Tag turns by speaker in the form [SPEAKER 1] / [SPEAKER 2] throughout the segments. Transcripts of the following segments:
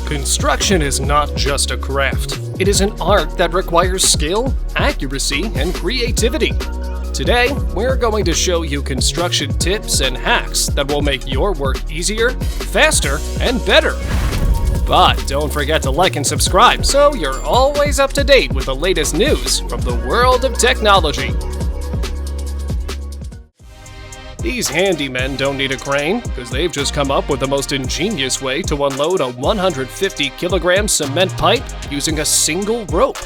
[SPEAKER 1] Construction is not just a craft. It is an art that requires skill, accuracy, and creativity. Today, we're going to show you construction tips and hacks that will make your work easier, faster, and better. But don't forget to like and subscribe so you're always up to date with the latest news from the world of technology. These handymen don't need a crane, because they've just come up with the most ingenious way to unload a 150-kilogram cement pipe using a single rope.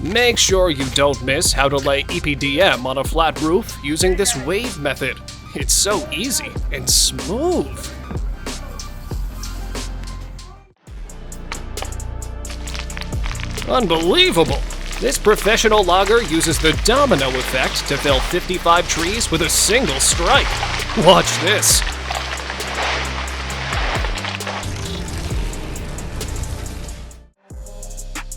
[SPEAKER 1] Make sure you don't miss how to lay EPDM on a flat roof using this wave method. It's so easy and smooth. Unbelievable! This professional logger uses the domino effect to fell 55 trees with a single strike. Watch this.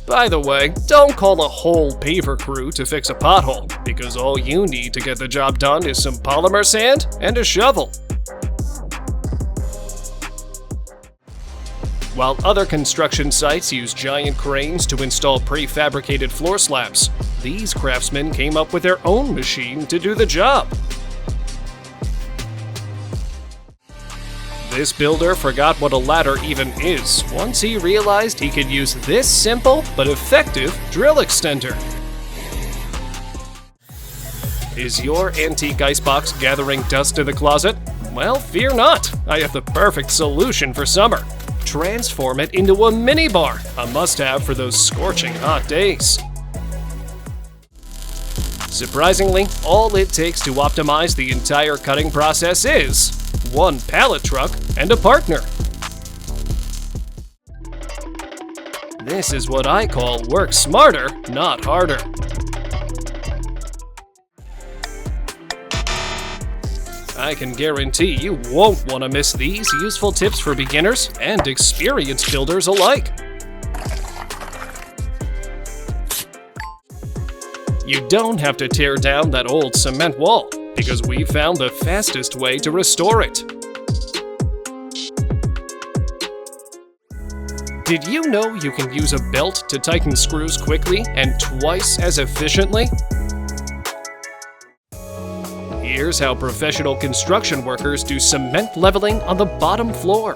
[SPEAKER 1] By the way, don't call a whole paver crew to fix a pothole, because all you need to get the job done is some polymer sand and a shovel. While other construction sites use giant cranes to install prefabricated floor slabs, these craftsmen came up with their own machine to do the job. This builder forgot what a ladder even is once he realized he could use this simple but effective drill extender. Is your antique icebox gathering dust in the closet? Well, fear not, I have the perfect solution for summer. Transform it into a minibar, a must-have for those scorching hot days. Surprisingly, all it takes to optimize the entire cutting process is one pallet truck and a partner. This is what I call work smarter, not harder. I can guarantee you won't want to miss these useful tips for beginners and experienced builders alike. You don't have to tear down that old cement wall, because we found the fastest way to restore it. Did you know you can use a belt to tighten screws quickly and twice as efficiently? Here's how professional construction workers do cement leveling on the bottom floor.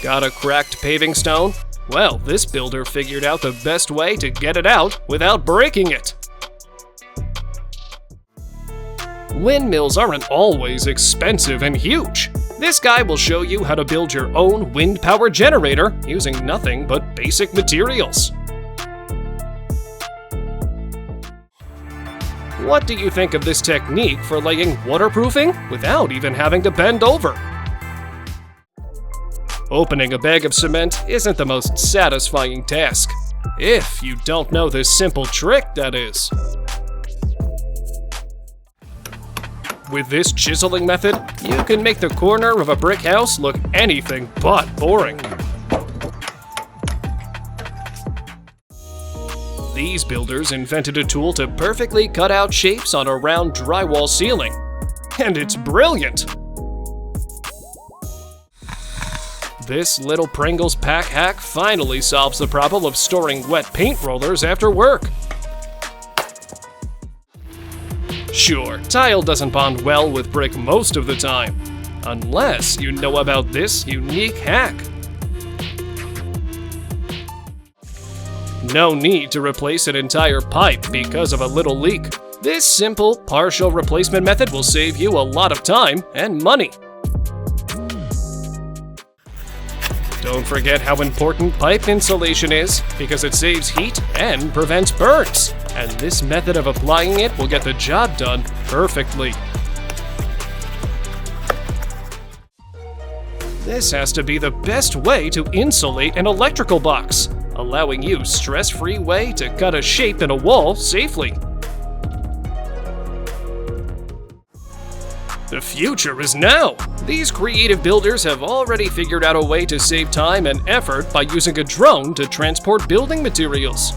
[SPEAKER 1] Got a cracked paving stone? Well, this builder figured out the best way to get it out without breaking it. Windmills aren't always expensive and huge. This guy will show you how to build your own wind power generator using nothing but basic materials. What do you think of this technique for laying waterproofing without even having to bend over? Opening a bag of cement isn't the most satisfying task. If you don't know this simple trick, that is. With this chiseling method, you can make the corner of a brick house look anything but boring. These builders invented a tool to perfectly cut out shapes on a round drywall ceiling. And it's brilliant! This little Pringles pack hack finally solves the problem of storing wet paint rollers after work. Sure, tile doesn't bond well with brick most of the time, unless you know about this unique hack. No need to replace an entire pipe because of a little leak. This simple, partial replacement method will save you a lot of time and money. Don't forget how important pipe insulation is, because it saves heat and prevents burns. And this method of applying it will get the job done perfectly. This has to be the best way to insulate an electrical box, allowing you stress-free way to cut a shape in a wall safely. The future is now! These creative builders have already figured out a way to save time and effort by using a drone to transport building materials.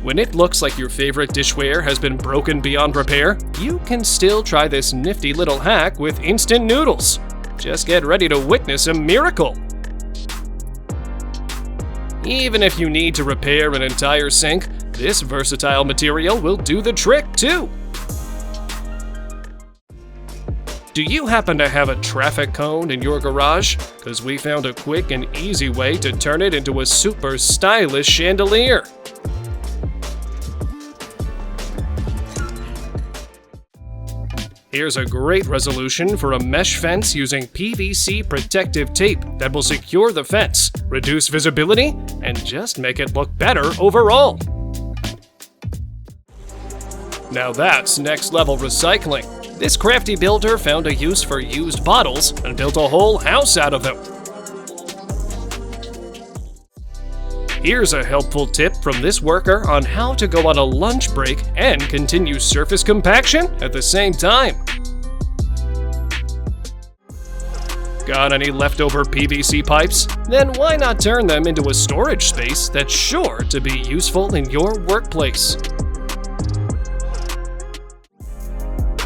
[SPEAKER 1] When it looks like your favorite dishware has been broken beyond repair, you can still try this nifty little hack with instant noodles. Just get ready to witness a miracle. Even if you need to repair an entire sink, this versatile material will do the trick too. Do you happen to have a traffic cone in your garage? Because we found a quick and easy way to turn it into a super stylish chandelier. Here's a great resolution for a mesh fence using PVC protective tape that will secure the fence, reduce visibility, and just make it look better overall. Now that's next level recycling. This crafty builder found a use for used bottles and built a whole house out of them. Here's a helpful tip from this worker on how to go on a lunch break and continue surface compaction at the same time. Got any leftover PVC pipes? Then why not turn them into a storage space that's sure to be useful in your workplace?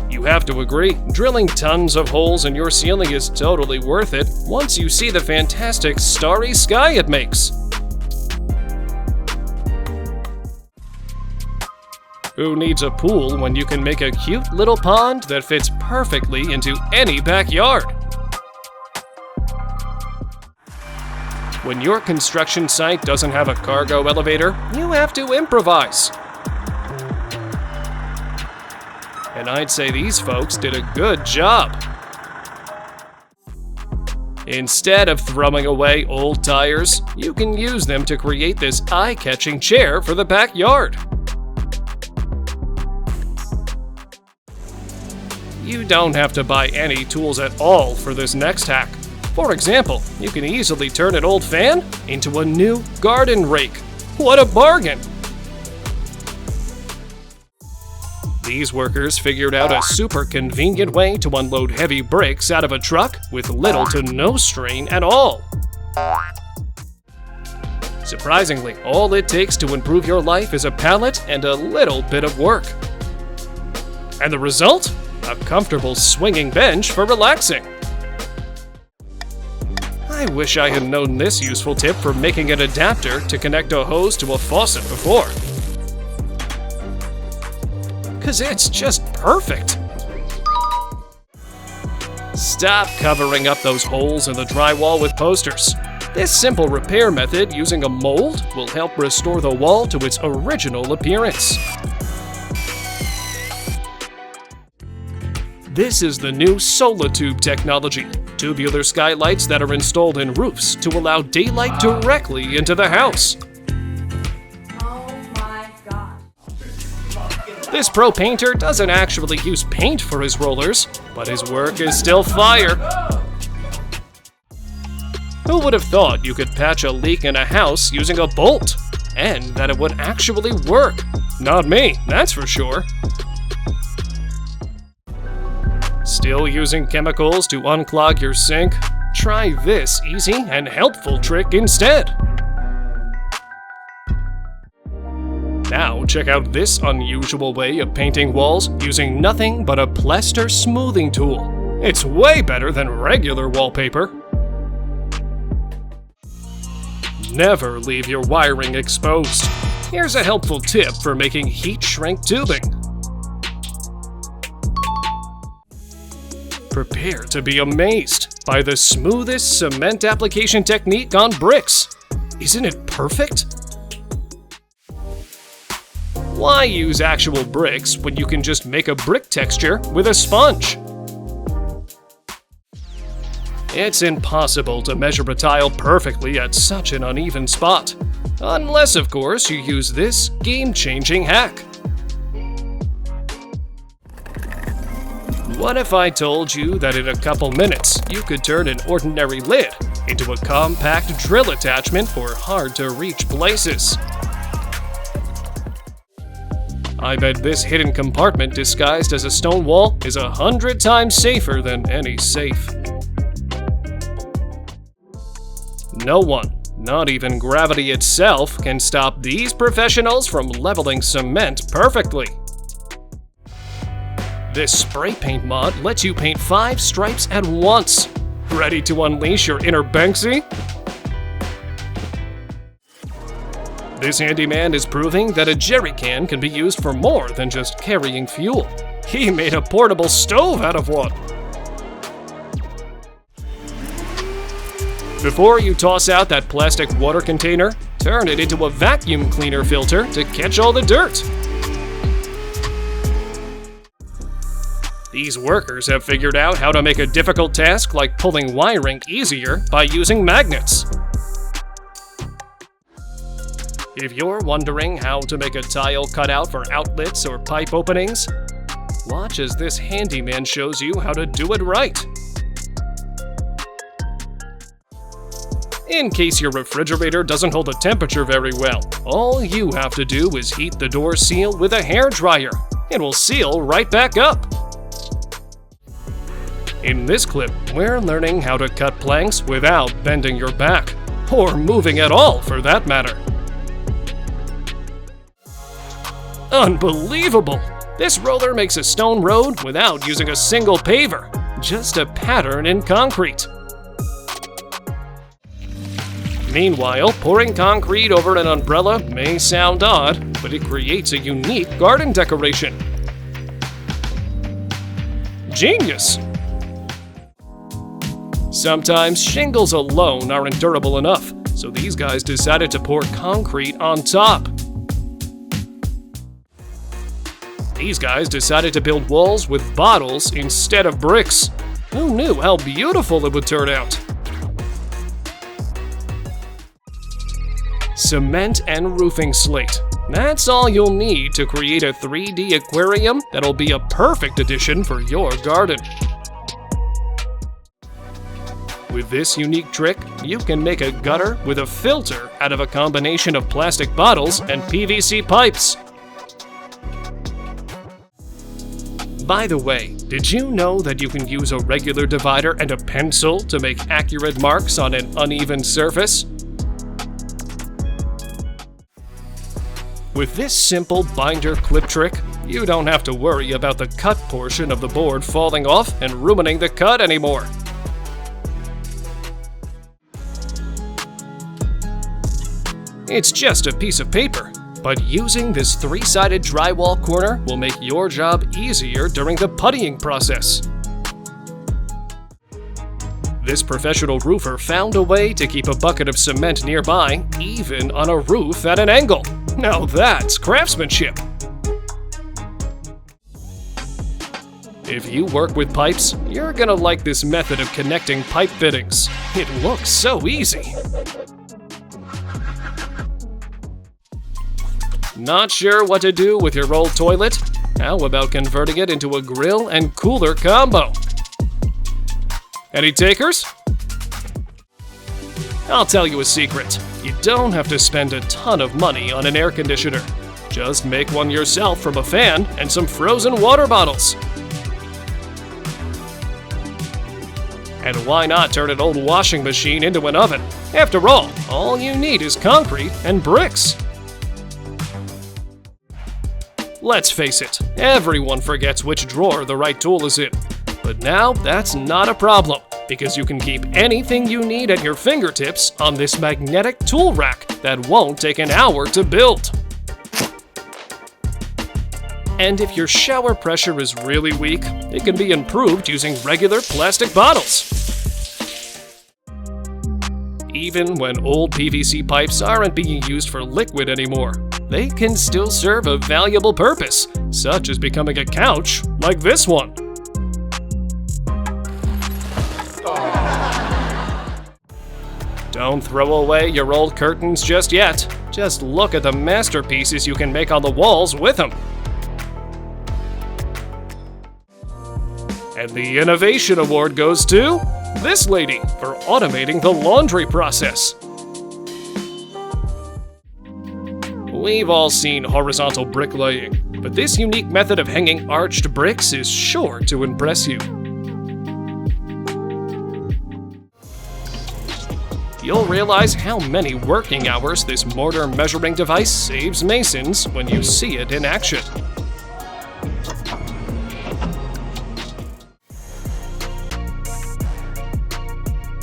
[SPEAKER 1] You have to agree, drilling tons of holes in your ceiling is totally worth it once you see the fantastic starry sky it makes. Who needs a pool when you can make a cute little pond that fits perfectly into any backyard? When your construction site doesn't have a cargo elevator, you have to improvise. And I'd say these folks did a good job. Instead of throwing away old tires, you can use them to create this eye-catching chair for the backyard. You don't have to buy any tools at all for this next hack. For example, you can easily turn an old fan into a new garden rake. What a bargain! These workers figured out a super convenient way to unload heavy bricks out of a truck with little to no strain at all. Surprisingly, all it takes to improve your life is a pallet and a little bit of work. And the result? A comfortable swinging bench for relaxing. I wish I had known this useful tip for making an adapter to connect a hose to a faucet before. Because it's just perfect. Stop covering up those holes in the drywall with posters. This simple repair method using a mold will help restore the wall to its original appearance. This is the new Solatube technology, tubular skylights that are installed in roofs to allow daylight directly into the house. This pro painter doesn't actually use paint for his rollers, but his work is still fire. Who would have thought you could patch a leak in a house using a bolt? And that it would actually work? Not me, that's for sure. Still using chemicals to unclog your sink? Try this easy and helpful trick instead. Now check out this unusual way of painting walls using nothing but a plaster smoothing tool. It's way better than regular wallpaper. Never leave your wiring exposed. Here's a helpful tip for making heat shrink tubing. Prepare to be amazed by the smoothest cement application technique on bricks. Isn't it perfect? Why use actual bricks when you can just make a brick texture with a sponge? It's impossible to measure a tile perfectly at such an uneven spot. Unless, of course, you use this game-changing hack. What if I told you that in a couple minutes you could turn an ordinary lid into a compact drill attachment for hard-to-reach places? I bet this hidden compartment disguised as a stone wall is 100 times safer than any safe. No one, Not even gravity itself can stop these professionals from leveling cement perfectly. This spray paint mod lets you paint 5 stripes at once. Ready to unleash your inner Banksy? This handyman is proving that a jerry can be used for more than just carrying fuel. He made a portable stove out of one. Before you toss out that plastic water container, turn it into a vacuum cleaner filter to catch all the dirt. These workers have figured out how to make a difficult task like pulling wiring easier by using magnets. If you're wondering how to make a tile cutout for outlets or pipe openings, watch as this handyman shows you how to do it right. In case your refrigerator doesn't hold the temperature very well, all you have to do is heat the door seal with a hairdryer. It will seal right back up. In this clip, we're learning how to cut planks without bending your back, or moving at all for that matter. Unbelievable! This roller makes a stone road without using a single paver, just a pattern in concrete. Meanwhile, pouring concrete over an umbrella may sound odd, but it creates a unique garden decoration. Genius! Sometimes shingles alone aren't durable enough, so these guys decided to pour concrete on top. These guys decided to build walls with bottles instead of bricks. Who knew how beautiful it would turn out? Cement and roofing slate. That's all you'll need to create a 3D aquarium that'll be a perfect addition for your garden. With this unique trick, you can make a gutter with a filter out of a combination of plastic bottles and PVC pipes. By the way, did you know that you can use a regular divider and a pencil to make accurate marks on an uneven surface? With this simple binder clip trick, you don't have to worry about the cut portion of the board falling off and ruining the cut anymore. It's just a piece of paper, but using this 3-sided drywall corner will make your job easier during the puttying process. This professional roofer found a way to keep a bucket of cement nearby, even on a roof at an angle. Now that's craftsmanship! If you work with pipes, you're gonna like this method of connecting pipe fittings. It looks so easy. Not sure what to do with your old toilet? How about converting it into a grill and cooler combo? Any takers? I'll tell you a secret. You don't have to spend a ton of money on an air conditioner. Just make one yourself from a fan and some frozen water bottles. And why not turn an old washing machine into an oven? After all you need is concrete and bricks. Let's face it, everyone forgets which drawer the right tool is in. But now that's not a problem, because you can keep anything you need at your fingertips on this magnetic tool rack that won't take an hour to build. And if your shower pressure is really weak, it can be improved using regular plastic bottles. Even when old PVC pipes aren't being used for liquid anymore, they can still serve a valuable purpose, such as becoming a couch like this one. Don't throw away your old curtains just yet. Just look at the masterpieces you can make on the walls with them. And the Innovation Award goes to this lady for automating the laundry process. We've all seen horizontal bricklaying, but this unique method of hanging arched bricks is sure to impress you. You'll realize how many working hours this mortar measuring device saves masons when you see it in action.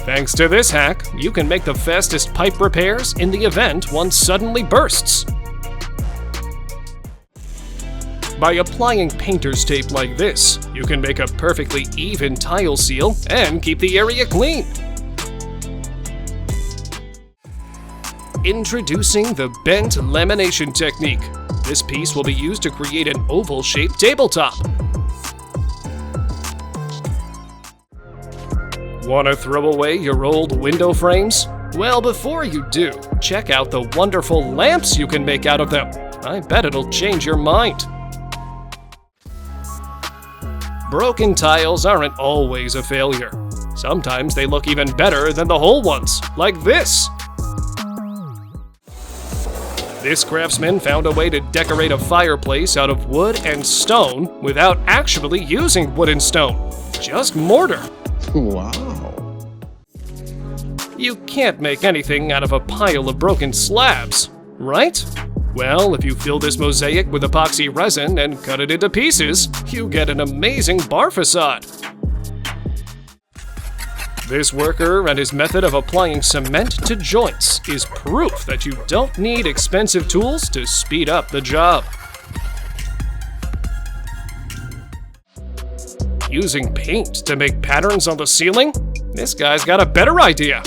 [SPEAKER 1] Thanks to this hack, you can make the fastest pipe repairs in the event one suddenly bursts. By applying painter's tape like this, you can make a perfectly even tile seal and keep the area clean. Introducing the bent lamination technique. This piece will be used to create an oval-shaped tabletop. Want to throw away your old window frames? Well, before you do, check out the wonderful lamps you can make out of them. I bet it'll change your mind. Broken tiles aren't always a failure. Sometimes they look even better than the whole ones, like this. This craftsman found a way to decorate a fireplace out of wood and stone without actually using wood and stone, just mortar.
[SPEAKER 2] Wow.
[SPEAKER 1] You can't make anything out of a pile of broken slabs, right? Well, if you fill this mosaic with epoxy resin and cut it into pieces, you get an amazing bar facade. This worker and his method of applying cement to joints is proof that you don't need expensive tools to speed up the job. Using paint to make patterns on the ceiling? This guy's got a better idea.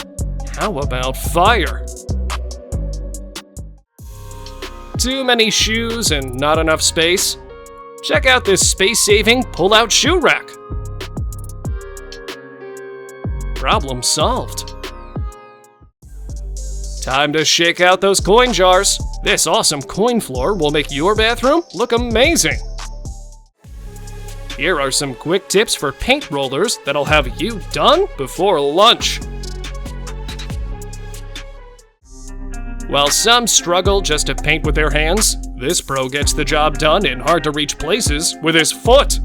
[SPEAKER 1] How about fire? Too many shoes and not enough space? Check out this space-saving pull-out shoe rack. Problem solved. Time to shake out those coin jars. This awesome coin floor will make your bathroom look amazing. Here are some quick tips for paint rollers that'll have you done before lunch. While some struggle just to paint with their hands, this pro gets the job done in hard-to-reach places with his foot.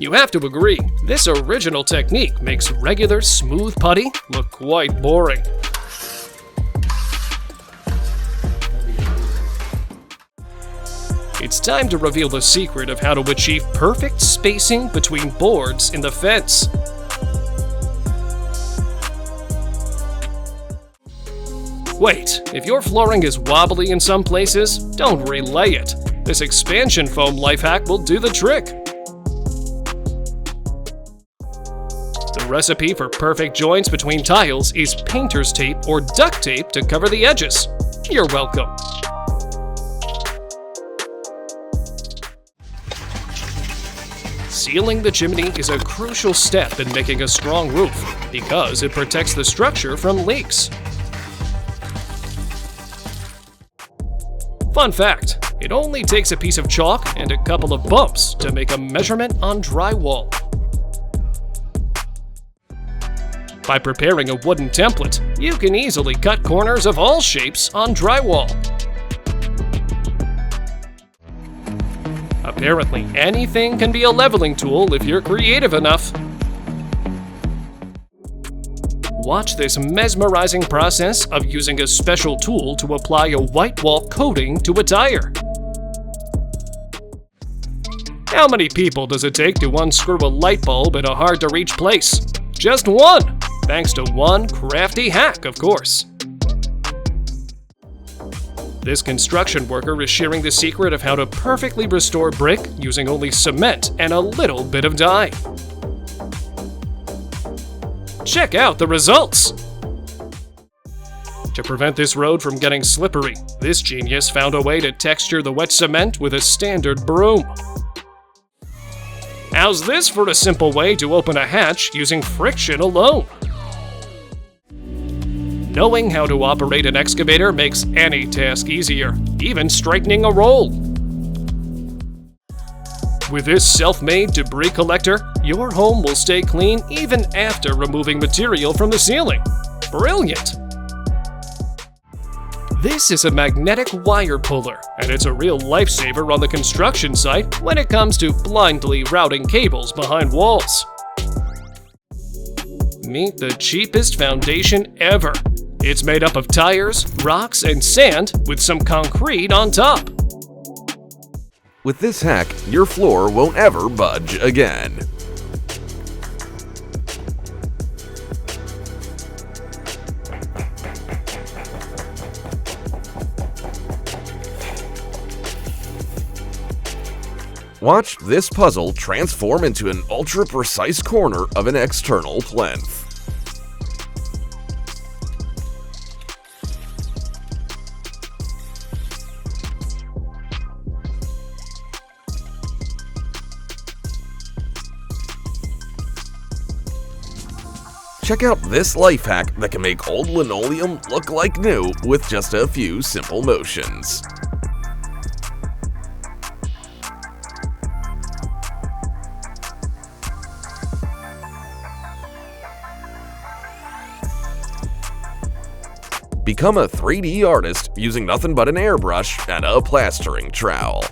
[SPEAKER 1] You have to agree, this original technique makes regular smooth putty look quite boring. It's time to reveal the secret of how to achieve perfect spacing between boards in the fence. Wait, if your flooring is wobbly in some places, don't relay it. This expansion foam life hack will do the trick. The recipe for perfect joints between tiles is painter's tape or duct tape to cover the edges. You're welcome. Sealing the chimney is a crucial step in making a strong roof because it protects the structure from leaks. Fun fact, it only takes a piece of chalk and a couple of bumps to make a measurement on drywall. By preparing a wooden template, you can easily cut corners of all shapes on drywall. Apparently, anything can be a leveling tool if you're creative enough. Watch this mesmerizing process of using a special tool to apply a white wall coating to a tire. How many people does it take to unscrew a light bulb in a hard-to-reach place? Just one, thanks to one crafty hack, of course. This construction worker is sharing the secret of how to perfectly restore brick using only cement and a little bit of dye. Check out the results! To prevent this road from getting slippery, this genius found a way to texture the wet cement with a standard broom. How's this for a simple way to open a hatch using friction alone? Knowing how to operate an excavator makes any task easier, even straightening a roll. With this self-made debris collector, your home will stay clean even after removing material from the ceiling. Brilliant! This is a magnetic wire puller, and it's a real lifesaver on the construction site when it comes to blindly routing cables behind walls. Meet the cheapest foundation ever. It's made up of tires, rocks, and sand with some concrete on top.
[SPEAKER 2] With this hack, your floor won't ever budge again. Watch this puzzle transform into an ultra-precise corner of an external plinth. Check out this life hack that can make old linoleum look like new with just a few simple motions. Become a 3D artist using nothing but an airbrush and a plastering trowel.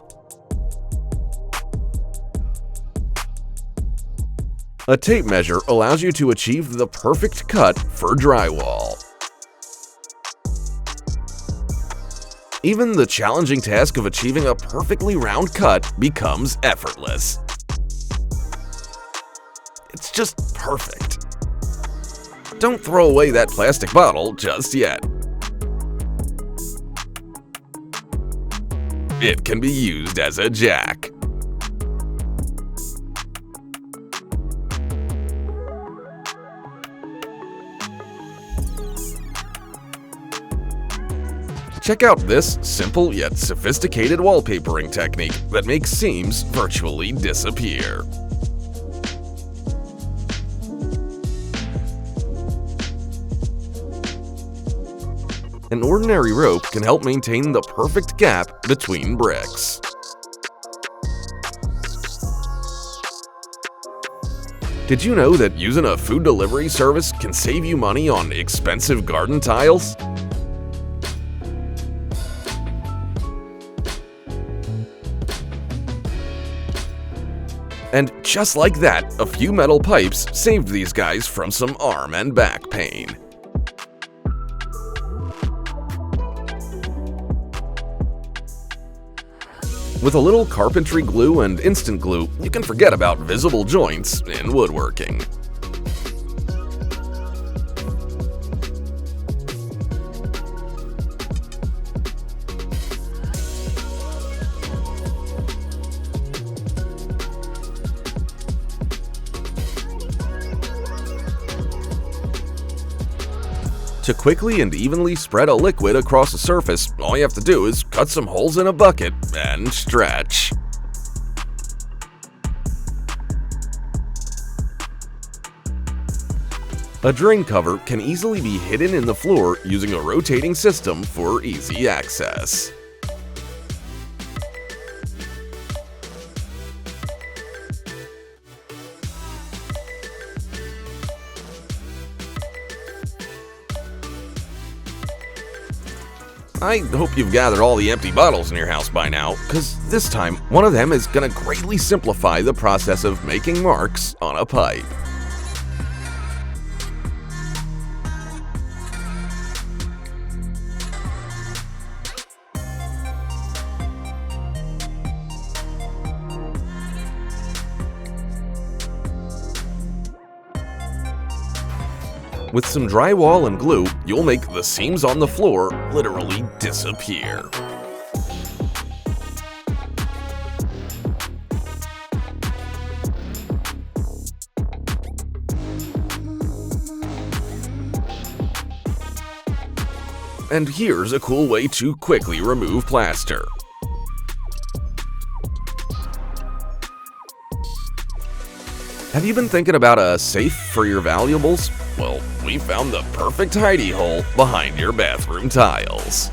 [SPEAKER 2] A tape measure allows you to achieve the perfect cut for drywall. Even the challenging task of achieving a perfectly round cut becomes effortless. It's just perfect. Don't throw away that plastic bottle just yet. It can be used as a jack. Check out this simple yet sophisticated wallpapering technique that makes seams virtually disappear. An ordinary rope can help maintain the perfect gap between bricks. Did you know that using a food delivery service can save you money on expensive garden tiles? And just like that, a few metal pipes saved these guys from some arm and back pain. With a little carpentry glue and instant glue, you can forget about visible joints in woodworking. To quickly and evenly spread a liquid across a surface, all you have to do is cut some holes in a bucket and stretch. A drain cover can easily be hidden in the floor using a rotating system for easy access. I hope you've gathered all the empty bottles in your house by now, because this time, one of them is going to greatly simplify the process of making marks on a pipe. With some drywall and glue, you'll make the seams on the floor literally disappear. And here's a cool way to quickly remove plaster. Have you been thinking about a safe for your valuables? Well, we found the perfect hidey hole behind your bathroom tiles.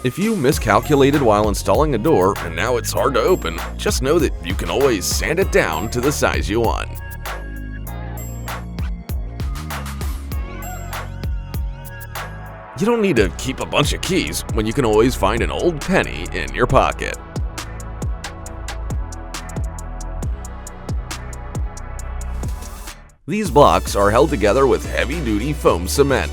[SPEAKER 2] If you miscalculated while installing a door and now it's hard to open, just know that you can always sand it down to the size you want. You don't need to keep a bunch of keys when you can always find an old penny in your pocket. These blocks are held together with heavy-duty foam cement.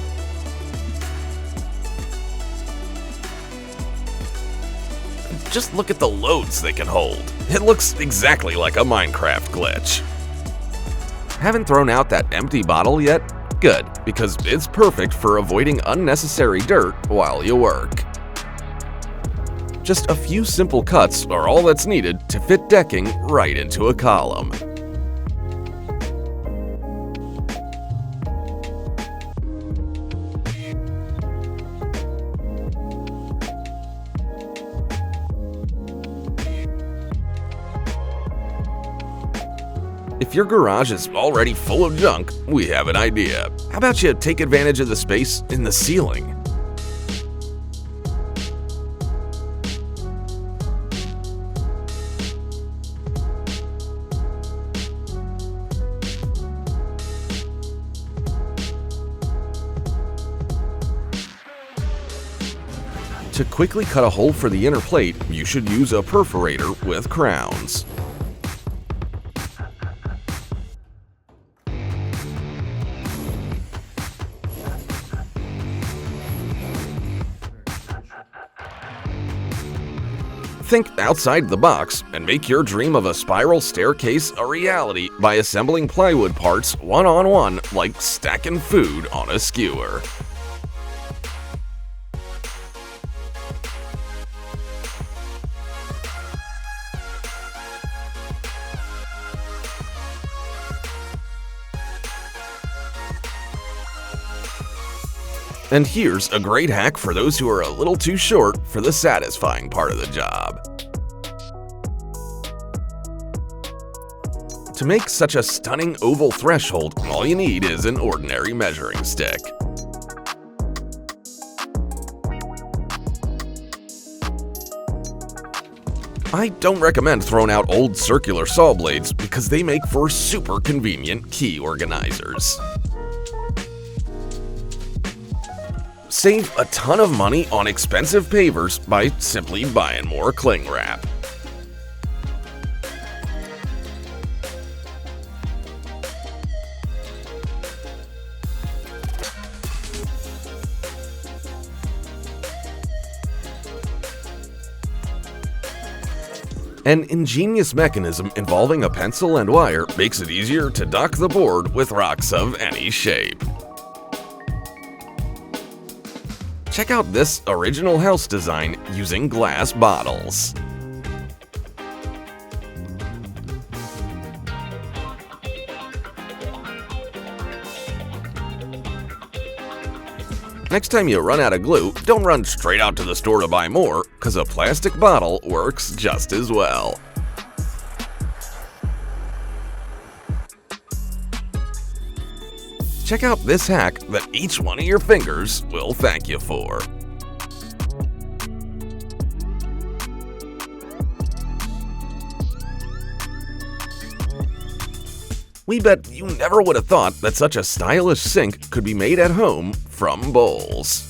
[SPEAKER 2] Just look at the loads they can hold. It looks exactly like a Minecraft glitch. Haven't thrown out that empty bottle yet? Good, because it's perfect for avoiding unnecessary dirt while you work. Just a few simple cuts are all that's needed to fit decking right into a column. If your garage is already full of junk, we have an idea. How about you take advantage of the space in the ceiling? To quickly cut a hole for the inner plate, you should use a perforator with crowns. Think outside the box and make your dream of a spiral staircase a reality by assembling plywood parts one-on-one like stacking food on a skewer. And here's a great hack for those who are a little too short for the satisfying part of the job. To make such a stunning oval threshold, all you need is an ordinary measuring stick. I don't recommend throwing out old circular saw blades because they make for super convenient key organizers. Save a ton of money on expensive pavers by simply buying more cling wrap. An ingenious mechanism involving a pencil and wire makes it easier to dock the board with rocks of any shape. Check out this original house design using glass bottles. Next time you run out of glue, don't run straight out to the store to buy more, because a plastic bottle works just as well. Check out this hack that each one of your fingers will thank you for. We bet you never would have thought that such a stylish sink could be made at home from bowls.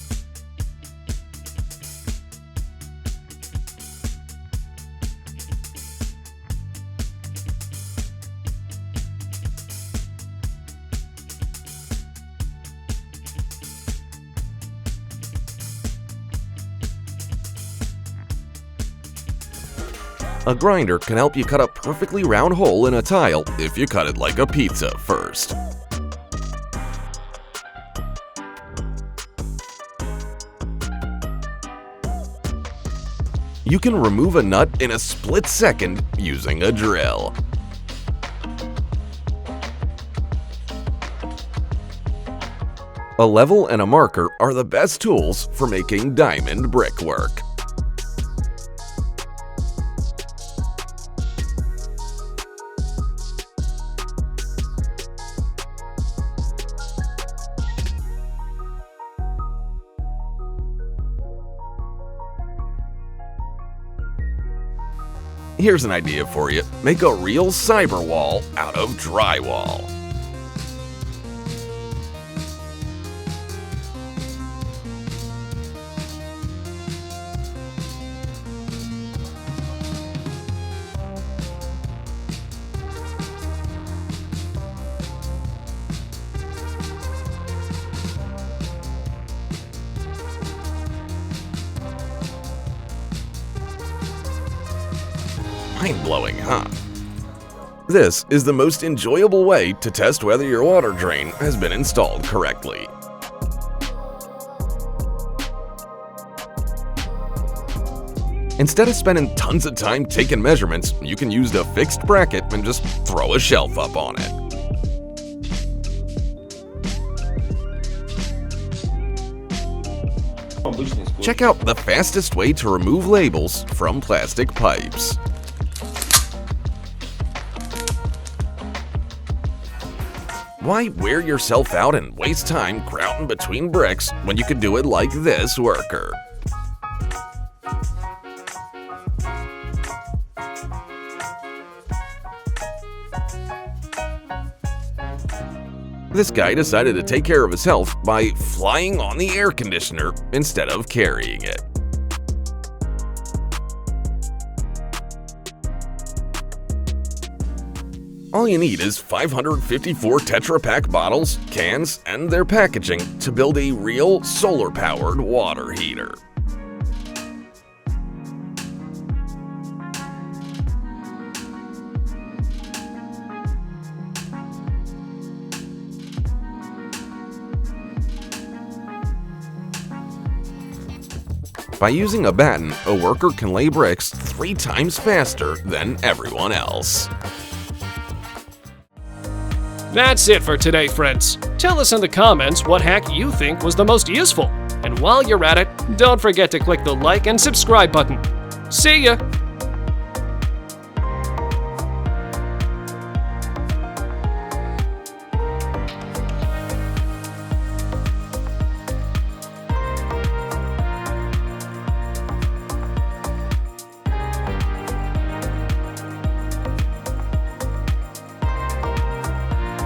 [SPEAKER 2] A grinder can help you cut a perfectly round hole in a tile if you cut it like a pizza first. You can remove a nut in a split second using a drill. A level and a marker are the best tools for making diamond brickwork. Here's an idea for you. Make a real cyber wall out of drywall. Mind-blowing, huh? This is the most enjoyable way to test whether your water drain has been installed correctly. Instead of spending tons of time taking measurements, you can use the fixed bracket and just throw a shelf up on it. Check out the fastest way to remove labels from plastic pipes. Why wear yourself out and waste time grouting between bricks when you could do it like this worker? This guy decided to take care of his health by flying on the air conditioner instead of carrying it. All you need is 554 Tetra Pak bottles, cans, and their packaging to build a real solar-powered water heater. By using a batten, a worker can lay bricks 3 times faster than everyone else.
[SPEAKER 1] That's it for today, friends. Tell us in the comments what hack you think was the most useful. And while you're at it, don't forget to click the like and subscribe button. See ya!